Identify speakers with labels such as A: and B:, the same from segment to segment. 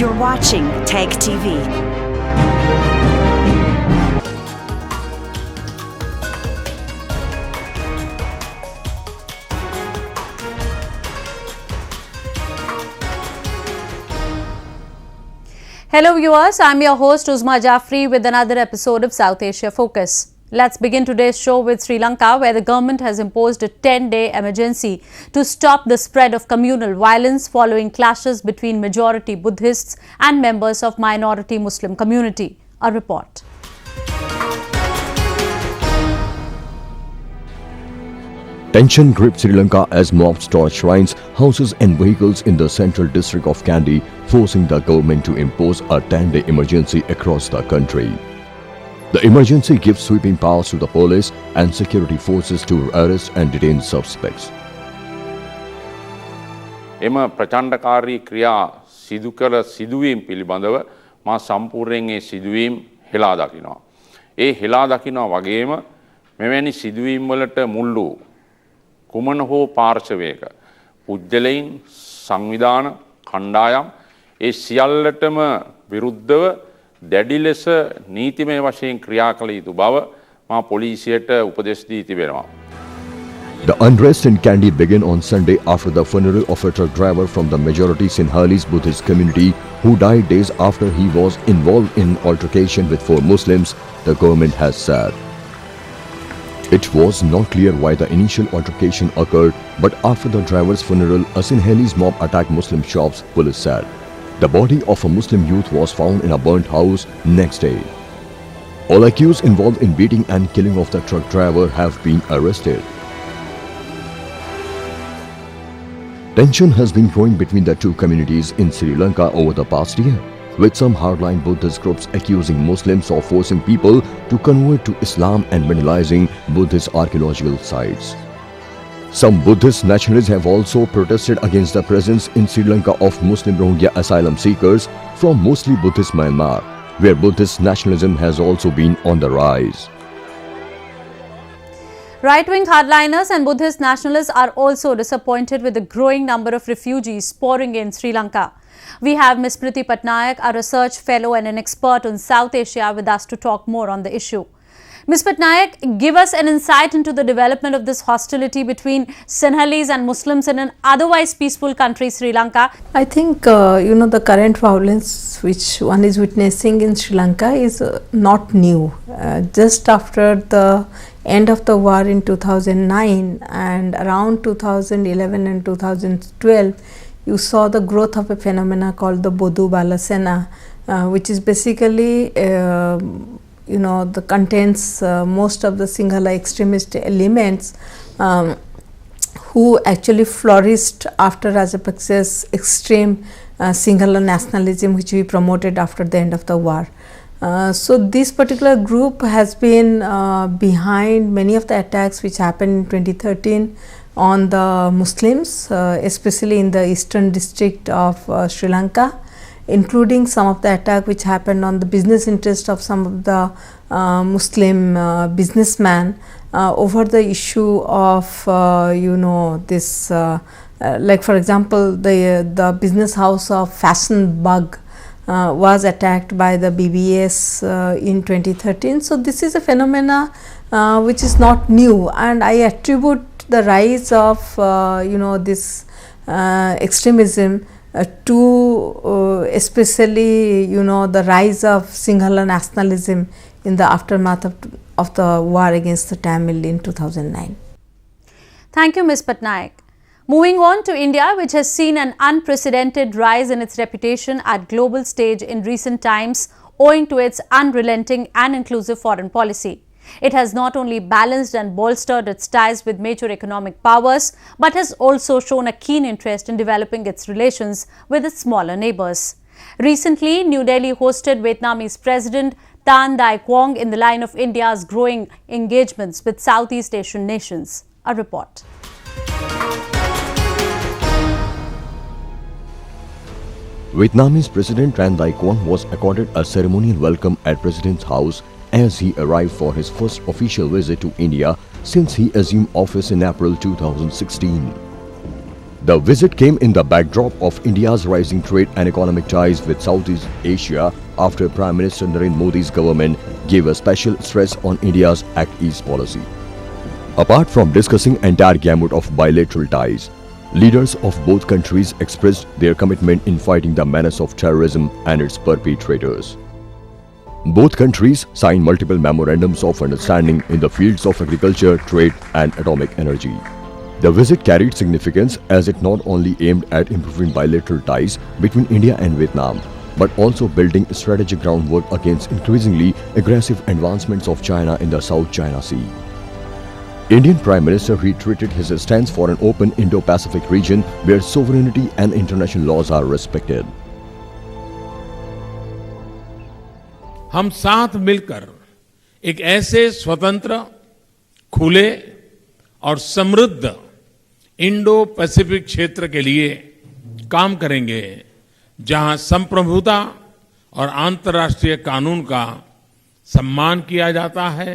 A: You're watching TAG TV.
B: Hello viewers, I'm your host Uzma Jaffrey with another episode of South Asia Focus. Let's begin today's show with Sri Lanka, where the government has imposed a 10-day emergency to stop the spread of communal violence following clashes between majority Buddhists and members of minority Muslim community. A report.
C: Tension gripped Sri Lanka as mobs torched shrines, houses and vehicles in the central district of Kandy, forcing the government to impose a 10-day emergency across the country. The emergency gives sweeping powers to the police and security forces to arrest and detain suspects.
D: එම ප්‍රචණ්ඩකාරී ක්‍රියා සිදු කළ සිදුවීම් පිළිබඳව මා සම්පූර්ණයෙන් ඒ සිදුවීම් හෙලා දකිනවා. ඒ හෙලා දකිනවා වගේම මෙවැනි සිදුවීම් වලට මුල් වූ කුමන හෝ පාර්ශවයක පුද්ගලයන් සංවිධාන කණ්ඩායම් ඒ සියල්ලටම විරුද්ධව දැඩි ලෙස නීතිමය වශයෙන් ක්‍රියා කළ යුතු බව මා පොලිසියට උපදෙස් දී තිබෙනවා.
C: The unrest in Kandy began on Sunday after the funeral of a truck driver from the majority Sinhalese Buddhist community who died days after he was involved in altercation with 4 Muslims, the government has said. It was not clear why the initial altercation occurred, but after the driver's funeral, a Sinhalese mob attacked Muslim shops, police said. The body of a Muslim youth was found in a burnt house next day. All accused involved in beating and killing of the truck driver have been arrested. Tension has been growing between the two communities in Sri Lanka over the past year, with some hardline Buddhist groups accusing Muslims of forcing people to convert to Islam and vandalizing Buddhist archaeological sites. Some Buddhist nationalists have also protested against the presence in Sri Lanka of Muslim Rohingya asylum seekers from mostly Buddhist Myanmar, where Buddhist nationalism has also been on the rise.
B: Right-wing hardliners and Buddhist nationalists are also disappointed with the growing number of refugees pouring in Sri Lanka. We have Ms. Priti Patnaik, a research fellow and an expert on South Asia, with us to talk more on the issue. Ms. Patnaik, give us an insight into the development of this hostility between Sinhalese and Muslims in an otherwise peaceful country, Sri Lanka.
E: I think, the current violence which one is witnessing in Sri Lanka is not new. Just after the end of the war in 2009 and around 2011 and 2012, you saw the growth of a phenomena called the Bodu Balasena, which is basically, the contains most of the Sinhala extremist elements who actually flourished after Rajapaksa's extreme Sinhala nationalism, which we promoted after the end of the war. So this particular group has been behind many of the attacks which happened in 2013 on the Muslims, especially in the eastern district of Sri Lanka, including some of the attack which happened on the business interest of some of the Muslim businessmen over the issue of this like for example the business house of Fashion Bug was attacked by the BBS in 2013. So this is a phenomena which is not new, and I attribute the rise of this extremism to especially the rise of Sinhala nationalism in the aftermath of the war against the Tamil in 2009.
B: Thank you, Ms. Patnaik. Moving on to India, which has seen an unprecedented rise in its reputation at global stage in recent times owing to its unrelenting and inclusive foreign policy. It has not only balanced and bolstered its ties with major economic powers, but has also shown a keen interest in developing its relations with its smaller neighbors. Recently, New Delhi hosted Vietnamese President Tan Dai Quang in the line of India's growing engagements with Southeast Asian nations. A report.
C: Vietnamese President Tan Dai Quang was accorded a ceremonial welcome at President's house as he arrived for his first official visit to India since he assumed office in April 2016. The visit came in the backdrop of India's rising trade and economic ties with Southeast Asia after Prime Minister Narendra Modi's government gave a special stress on India's Act East policy. Apart from discussing entire gamut of bilateral ties, leaders of both countries expressed their commitment in fighting the menace of terrorism and its perpetrators. Both countries signed multiple memorandums of understanding in the fields of agriculture, trade, and atomic energy. The visit carried significance as it not only aimed at improving bilateral ties between India and Vietnam, but also building strategic groundwork against increasingly aggressive advancements of China in the South China Sea. Indian Prime Minister reiterated his stance for an open Indo-Pacific region where sovereignty and international laws are respected.
F: हम साथ मिलकर एक ऐसे स्वतंत्र, खुले और समृद्ध Indo Pacific क्षेत्र के लिए काम करेंगे जहां संप्रभुता और अंतर्राष्ट्रीय कानून का सम्मान किया जाता है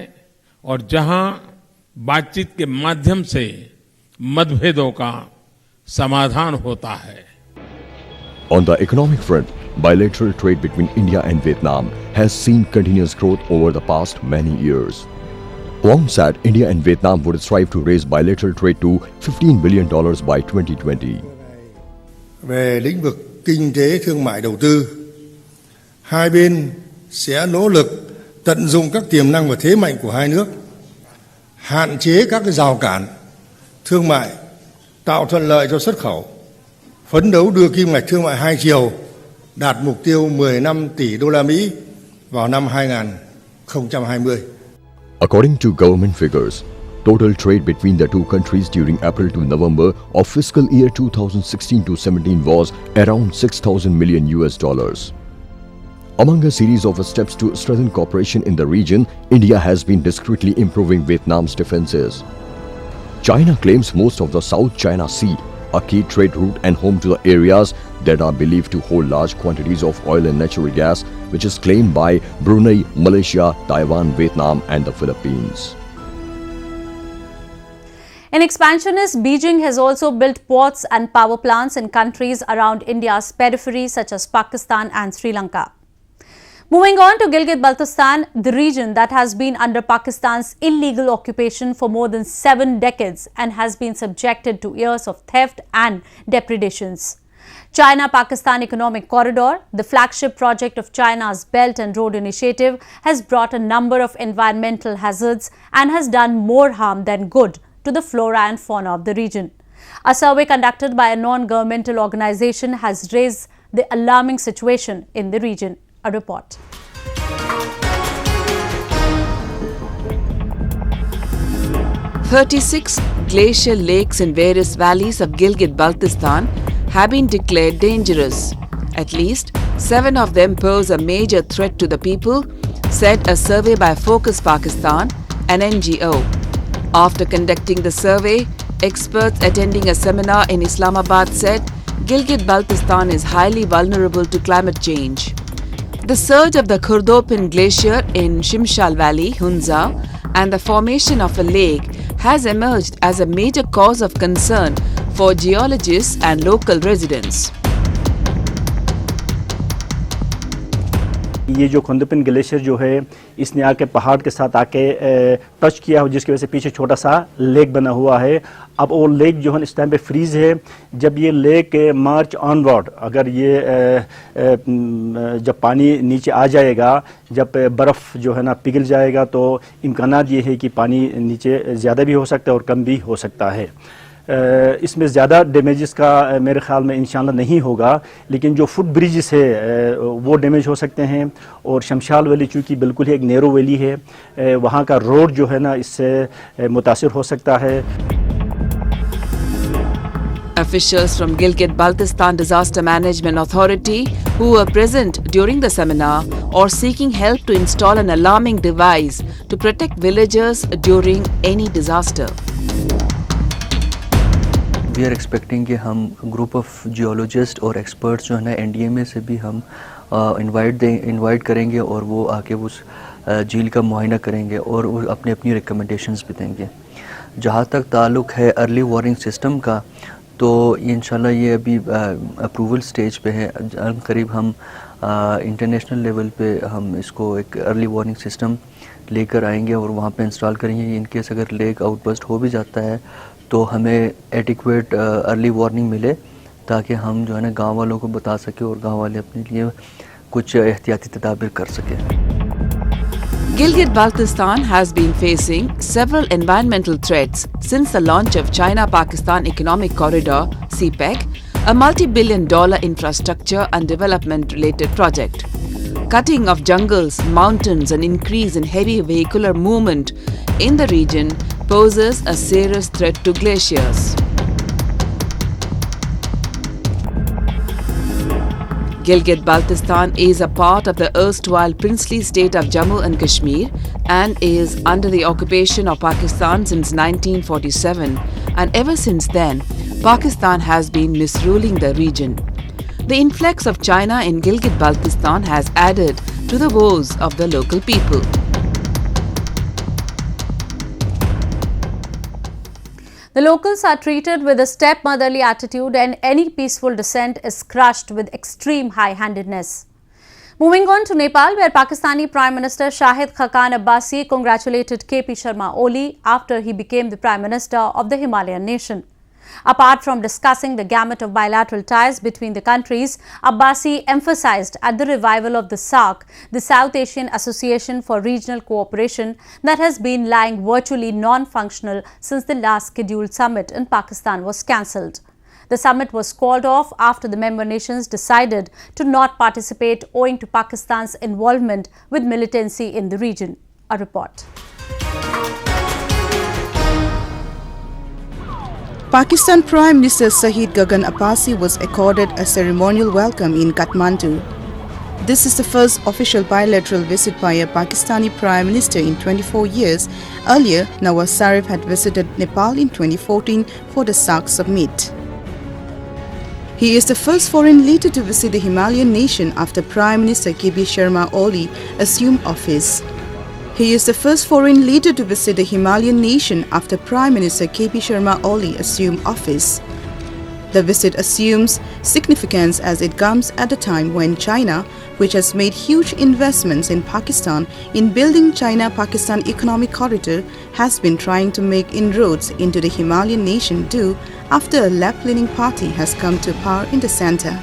F: और जहां बातचीत के माध्यम से मतभेदों का समाधान होता है.
C: On the economic front, bilateral trade between India and Vietnam has seen continuous growth over the past many years. Alongside, India and Vietnam would strive to raise bilateral trade to $15 billion by 2020.
G: Về lĩnh vực kinh tế thương mại đầu tư, hai bên sẽ nỗ lực tận dụng các tiềm năng và thế mạnh của hai nước, hạn chế các rào cản thương mại, tạo thuận lợi cho xuất khẩu, phấn đấu đưa kim ngạch thương mại hai chiều đạt mục tiêu 15 tỷ đô la Mỹ vào năm 2020.
C: According to government figures, total trade between the two countries during April to November of fiscal year 2016 to 17 was around $6,000 million. Among a series of steps to strengthen cooperation in the region, India has been discreetly improving Vietnam's defenses. China claims most of the South China Sea, a key trade route and home to the areas that are believed to hold large quantities of oil and natural gas, which is claimed by Brunei, Malaysia, Taiwan, Vietnam, and the Philippines.
B: In expansionist, Beijing has also built ports and power plants in countries around India's periphery such as Pakistan and Sri Lanka. Moving on to Gilgit-Baltistan, the region that has been under Pakistan's illegal occupation for more than 7 decades and has been subjected to years of theft and depredations. China-Pakistan Economic Corridor, the flagship project of China's Belt and Road Initiative, has brought a number of environmental hazards and has done more harm than good to the flora and fauna of the region. A survey conducted by a non-governmental organization has raised the alarming situation in the region. A report.
H: "36 glacial lakes in various valleys of Gilgit-Baltistan have been declared dangerous. At least 7 of them pose a major threat to the people," said a survey by Focus Pakistan, an NGO. After conducting the survey, experts attending a seminar in Islamabad said Gilgit-Baltistan is highly vulnerable to climate change. The surge of the Khurdopin Glacier in Shimshal Valley, Hunza, and the formation of a lake has emerged as a major cause of concern for geologists and local residents.
I: ये जो खुंदपिन glacier जो है इसने आके पहाड़ के साथ आके टच किया, जिसकी वजह से पीछे छोटा सा लेक बना हुआ है. अब वो लेक जो है इस टाइम पे फ्रीज है. जब ये लेक मार्च ऑनवर्ड, अगर ये जब पानी नीचे आ जाएगा, जब बर्फ़ जो है ना पिघल जाएगा, तो इम्कानात ये है कि पानी नीचे ज़्यादा भी हो सकता है और कम भी हो सकता है. इसमें ज़्यादा डैमेजेस का मेरे ख्याल में इंशाल्लाह नहीं होगा, लेकिन जो फुट ब्रिजेस है वो डैमेज हो सकते हैं. और शमशाल वैली चूँकि बिल्कुल ही एक नैरो वैली है, वहाँ का रोड जो है ना इससे मुतासिर हो सकता है.
H: Officials from Gilgit-Baltistan Disaster Management Authority who were present during the seminar are seeking help to install an alarming device to protect villagers during any disaster.
J: We are expecting कि हम ग्रुप ऑफ जियोलॉजिस्ट और experts जो है ना NDMA से भी हम invite करेंगे और वो आके उस झील का मुआयना करेंगे और अपनी रिकमेंडेशंस भी देंगे. जहाँ तक ताल्लुक़ है अर्ली वार्निंग सिस्टम का, तो इंशाल्लाह ये अभी अप्रूवल स्टेज पे है। करीब हम इंटरनेशनल लेवल पे हम इसको एक अर्ली वार्निंग सिस्टम लेकर आएंगे और वहाँ पे इंस्टॉल करेंगे। इन केस अगर लेक आउटबर्स्ट हो भी जाता है तो हमें एडिक्वेट अर्ली वार्निंग मिले, ताकि हम जो है ना गाँव वालों को बता सकें और गाँव वाले अपने लिए कुछ एहतियाती तदाबीर कर सकें।
H: Gilgit-Baltistan has been facing several environmental threats since the launch of China-Pakistan Economic Corridor (CPEC), a multi-billion-dollar infrastructure and development-related project. Cutting of jungles, mountains and increase in heavy vehicular movement in the region poses a serious threat to glaciers. Gilgit-Baltistan is a part of the erstwhile princely state of Jammu and Kashmir and is under the occupation of Pakistan since 1947, and ever since then, Pakistan has been misruling the region. The influx of China in Gilgit-Baltistan has added to the woes of the local people.
B: The locals are treated with a stepmotherly attitude, and any peaceful dissent is crushed with extreme high-handedness. Moving on to Nepal, where Pakistani Prime Minister Shahid Khaqan Abbasi congratulated KP Sharma Oli after he became the Prime Minister of the Himalayan nation. Apart from discussing the gamut of bilateral ties between the countries, Abbasi emphasized at the revival of the SAARC, the South Asian Association for Regional Cooperation, that has been lying virtually non-functional since the last scheduled summit in Pakistan was cancelled. The summit was called off after the member nations decided to not participate owing to Pakistan's involvement with militancy in the region. A report.
K: Pakistan Prime Minister Shahid Khaqan Abbasi was accorded a ceremonial welcome in Kathmandu. This is the first official bilateral visit by a Pakistani Prime Minister in 24 years. Earlier, Nawaz Sharif had visited Nepal in 2014 for the SAARC summit. He is the first foreign leader to visit the Himalayan nation after Prime Minister KP Sharma Oli assumed office. He is the first foreign leader to visit the Himalayan nation after Prime Minister KP Sharma Oli assumed office. The visit assumes significance as it comes at a time when China, which has made huge investments in Pakistan in building China-Pakistan Economic Corridor, has been trying to make inroads into the Himalayan nation too after a left-leaning party has come to power in the centre.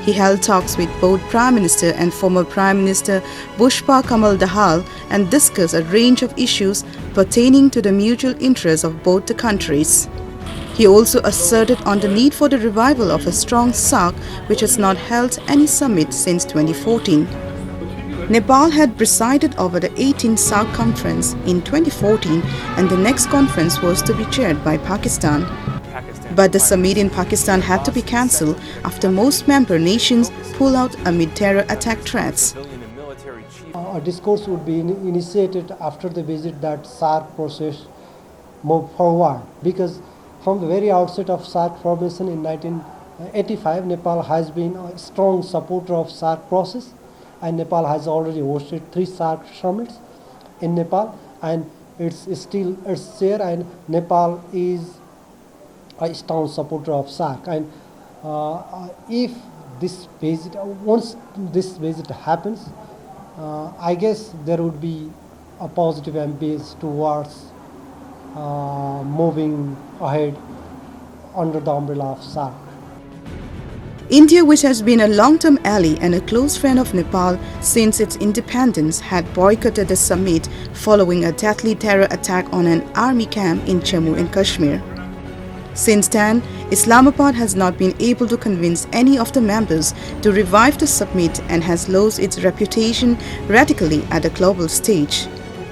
K: He held talks with both Prime Minister and former Prime Minister Pushpa Kamal Dahal and discussed a range of issues pertaining to the mutual interests of both the countries. He also asserted on the need for the revival of a strong SAARC, which has not held any summit since 2014. Nepal had presided over the 18th SAARC conference in 2014, and the next conference was to be chaired by Pakistan. But the summit in Pakistan had to be cancelled after most member nations pulled out amid terror attack threats.
L: A discourse would be initiated after the visit that SAARC process move forward, because from the very outset of SAARC formation in 1985, Nepal has been a strong supporter of SAARC process, and Nepal has already hosted 3 SAARC summits in Nepal, and it's still its share, and Nepal is a strong supporter of SAARC. And if this visit, once this visit happens, I guess there would be a positive ambience towards moving ahead under the umbrella of SAARC.
K: India, which has been a long-term ally and a close friend of Nepal since its independence, had boycotted the summit following a deadly terror attack on an army camp in Jammu and Kashmir. Since then, Islamabad has not been able to convince any of the members to revive the summit and has lost its reputation radically at the global stage.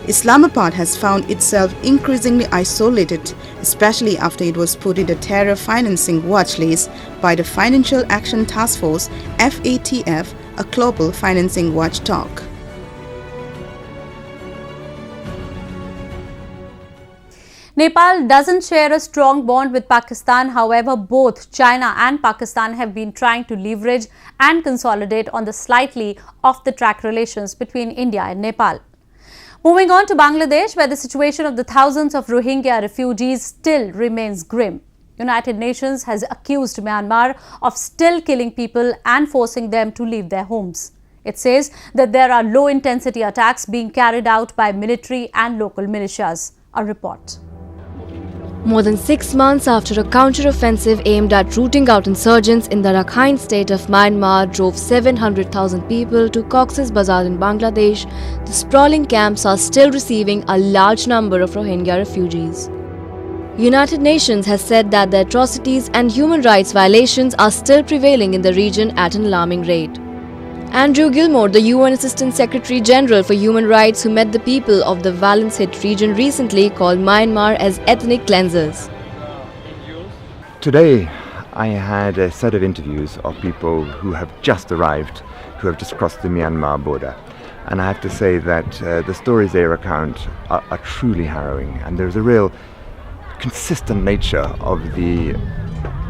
K: Islamabad has found itself increasingly isolated, especially after it was put in the terror financing watch list by the Financial Action Task Force (FATF), a global financing watchdog.
B: Nepal doesn't share a strong bond with Pakistan. However, both China and Pakistan have been trying to leverage and consolidate on the slightly off-the-track relations between India and Nepal. Moving on to Bangladesh, where the situation of the thousands of Rohingya refugees still remains grim. United Nations has accused Myanmar of still killing people and forcing them to leave their homes. It says that there are low-intensity attacks being carried out by military and local militias. A report.
M: More than 6 months after a counter-offensive aimed at rooting out insurgents in the Rakhine state of Myanmar drove 700,000 people to Cox's Bazar in Bangladesh, the sprawling camps are still receiving a large number of Rohingya refugees. United Nations has said that the atrocities and human rights violations are still prevailing in the region at an alarming rate. Andrew Gilmore, the UN Assistant Secretary General for Human Rights who met the people of the violence-hit region recently, called Myanmar as ethnic cleansers.
N: Today I had a set of interviews of people who have just arrived, who have just crossed the Myanmar border. And I have to say that the stories they recount are truly harrowing, and there's a real consistent nature of the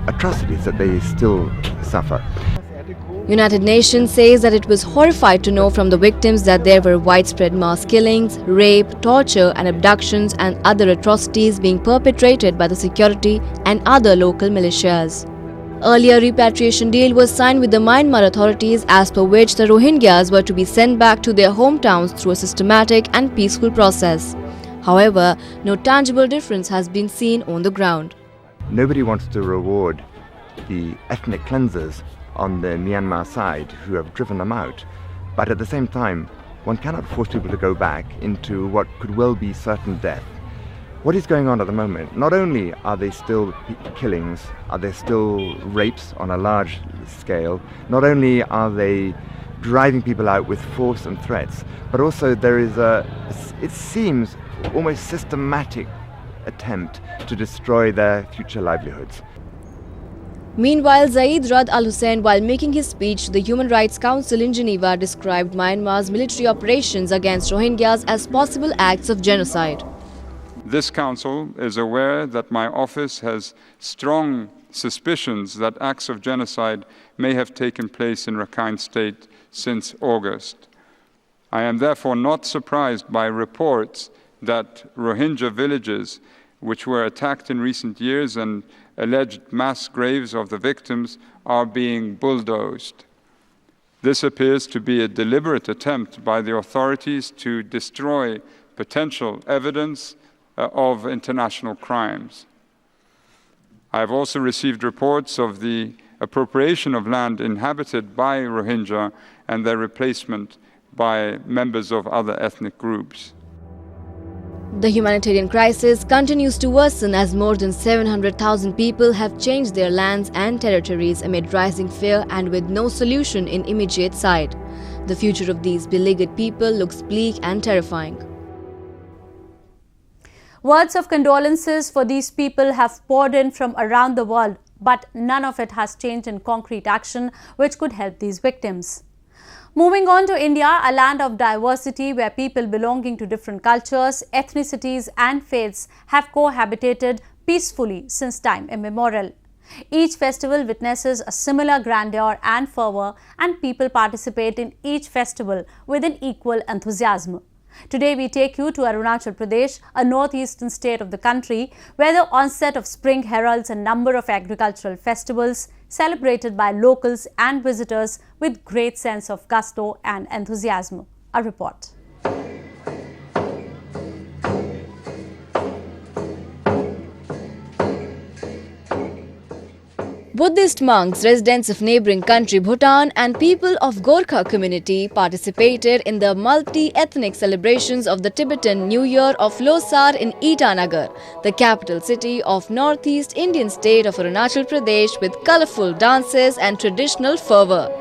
N: atrocities that they still suffer.
M: United Nations says that it was horrified to know from the victims that there were widespread mass killings, rape, torture and abductions and other atrocities being perpetrated by the security and other local militias. Earlier repatriation deal was signed with the Myanmar authorities, as per which the Rohingyas were to be sent back to their hometowns through a systematic and peaceful process. However, no tangible difference has been seen on the ground.
N: Nobody wants to reward the ethnic cleansers on the Myanmar side who have driven them out. But at the same time, one cannot force people to go back into what could well be certain death. What is going on at the moment? Not only are there still killings, are there still rapes on a large scale, not only are they driving people out with force and threats, but also there is it seems, almost systematic attempt to destroy their future livelihoods.
M: Meanwhile, Zaid Rad Al Hussein, while making his speech to the Human Rights Council in Geneva, described Myanmar's military operations against Rohingyas as possible acts of genocide.
O: This council is aware that my office has strong suspicions that acts of genocide may have taken place in Rakhine State since August. I am therefore not surprised by reports that Rohingya villages, which were attacked in recent years and alleged mass graves of the victims, are being bulldozed. This appears to be a deliberate attempt by the authorities to destroy potential evidence of international crimes. I have also received reports of the appropriation of land inhabited by Rohingya and their replacement by members of other ethnic groups.
M: The humanitarian crisis continues to worsen as more than 700,000 people have changed their lands and territories amid rising fear and with no solution in immediate sight. The future of these beleaguered people looks bleak and terrifying.
B: Words of condolences for these people have poured in from around the world, but none of it has changed in concrete action which could help these victims. Moving on to India, a land of diversity where people belonging to different cultures, ethnicities and faiths have cohabitated peacefully since time immemorial. Each festival witnesses a similar grandeur and fervour, and people participate in each festival with an equal enthusiasm. Today we take you to Arunachal Pradesh, a northeastern state of the country, where the onset of spring heralds a number of agricultural festivals celebrated by locals and visitors with great sense of gusto and enthusiasm. A report.
M: Buddhist monks, residents of neighbouring country Bhutan and people of Gorkha community participated in the multi-ethnic celebrations of the Tibetan New Year of Losar in Itanagar, the capital city of northeast Indian state of Arunachal Pradesh, with colourful dances and traditional fervour.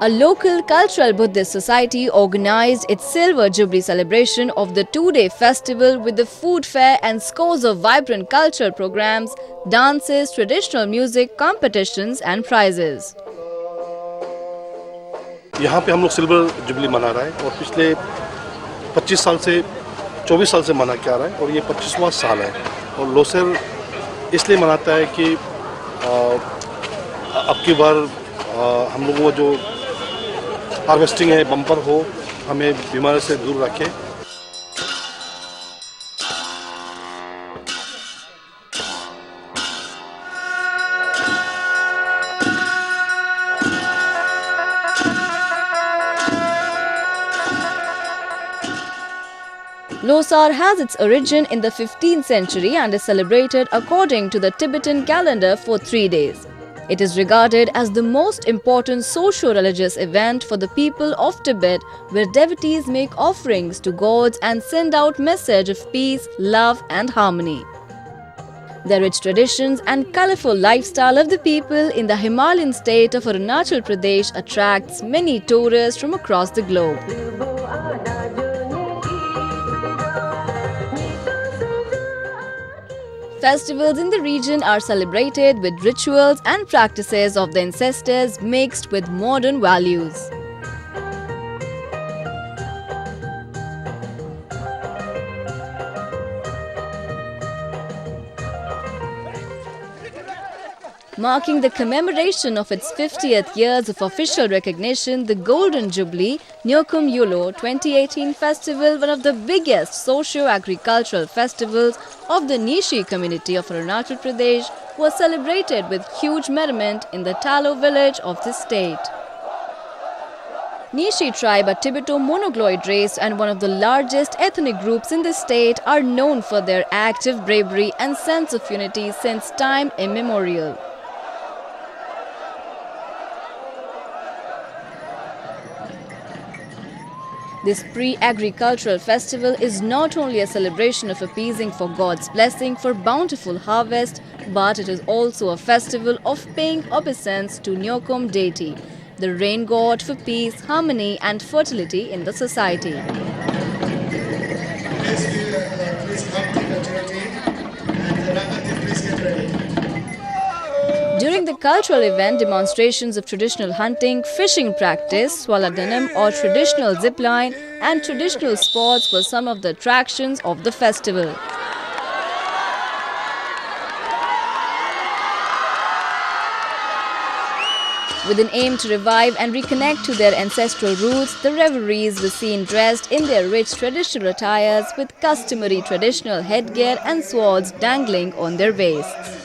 M: A local cultural Buddhist society organised its Silver Jubilee celebration of the two-day festival with the food fair and scores of vibrant cultural programs, dances, traditional music, competitions and prizes.
P: यहाँ पे हम लोग silver jubilee मना रहे हैं और पिछले 25 साल से 24 साल से मना के आ रहा है और ये 25वां साल है और लोसर इसलिए मनाता है कि अब की बार हम लोगों को जो हार्वेस्टिंग है बम्पर हो, हमें बीमारी से दूर रखे।
M: Losar has its origin in the 15th century and is celebrated according to the Tibetan calendar for 3 days. It is regarded as the most important socio-religious event for the people of Tibet, where devotees make offerings to gods and send out message of peace, love and harmony. The rich traditions and colorful lifestyle of the people in the Himalayan state of Arunachal Pradesh attracts many tourists from across the globe. Festivals in the region are celebrated with rituals and practices of the ancestors mixed with modern values. Marking the commemoration of its 50th years of official recognition, the Golden Jubilee Nyokum Yulo 2018 festival, one of the biggest socio-agricultural festivals of the Nishi community of Arunachal Pradesh, was celebrated with huge merriment in the Talo village of the state. Nishi tribe, a Tibeto-monogloid race and one of the largest ethnic groups in the state, are known for their active bravery and sense of unity since time immemorial. This pre-agricultural festival is not only a celebration of appeasing for God's blessing for bountiful harvest, but it is also a festival of paying obeisance to Nyokum deity, the rain god for peace, harmony and fertility in the society. During the cultural event, demonstrations of traditional hunting, fishing practice, swaladanam or traditional zipline and traditional sports were some of the attractions of the festival. With an aim to revive and reconnect to their ancestral roots, the revelries were seen dressed in their rich traditional attires with customary traditional headgear and swords dangling on their waists.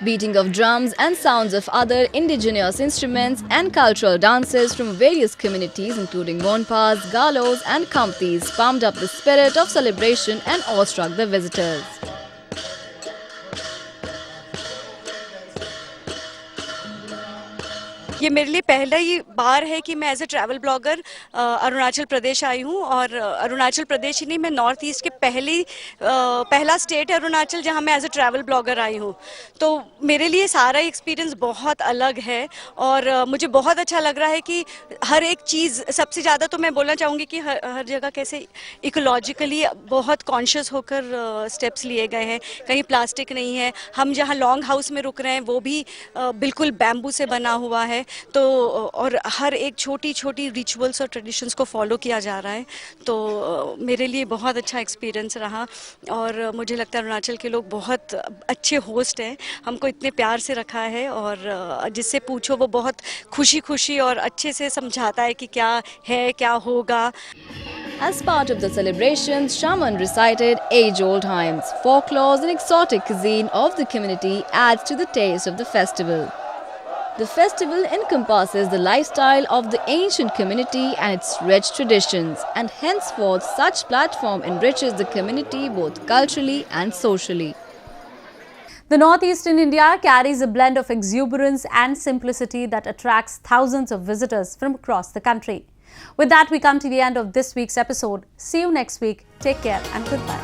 M: Beating of drums and sounds of other indigenous instruments and cultural dances from various communities including Monpas, Galos and Kamptis pumped up the spirit of celebration and awestruck the visitors.
Q: ये मेरे लिए पहला ही बार है कि मैं as a travel blogger Arunachal Pradesh आई हूँ और अरुणाचल प्रदेश ही नहीं, मैं नॉर्थ ईस्ट के पहला स्टेट है अरुणाचल जहाँ मैं एज ए ट्रैवल ब्लॉगर आई हूँ। तो मेरे लिए सारा एक्सपीरियंस बहुत अलग है और मुझे बहुत अच्छा लग रहा है कि हर एक चीज़, सबसे ज़्यादा तो मैं बोलना चाहूँगी कि हर जगह कैसे इकोलॉजिकली बहुत कॉन्शियस होकर स्टेप्स लिए गए हैं। कहीं प्लास्टिक नहीं है, हम जहाँ लॉन्ग हाउस में रुक रहे हैं वो भी बिल्कुल बैम्बू से बना हुआ है। तो और हर एक छोटी छोटी रिचुअल्स और ट्रेडिशंस को फॉलो किया जा रहा है। तो मेरे लिए बहुत अच्छा एक्सपीरियंस रहा और मुझे लगता है अरुणाचल के लोग बहुत अच्छे होस्ट हैं, हमको इतने प्यार से रखा है और जिससे पूछो वो बहुत खुशी खुशी और अच्छे से समझाता है कि क्या है, क्या होगा।
M: As part of the celebrations, shaman recited age-old hymns, folklores and exotic cuisine of the community adds to the taste of the festival. The festival encompasses the lifestyle of the ancient community and its rich traditions, and henceforth such platform enriches the community both culturally and socially.
B: The northeastern India carries a blend of exuberance and simplicity that attracts thousands of visitors from across the country. With that, we come to the end of this week's episode. See you next week. Take care and goodbye.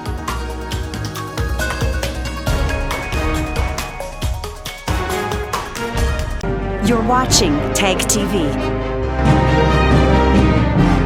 A: You're watching TAG TV.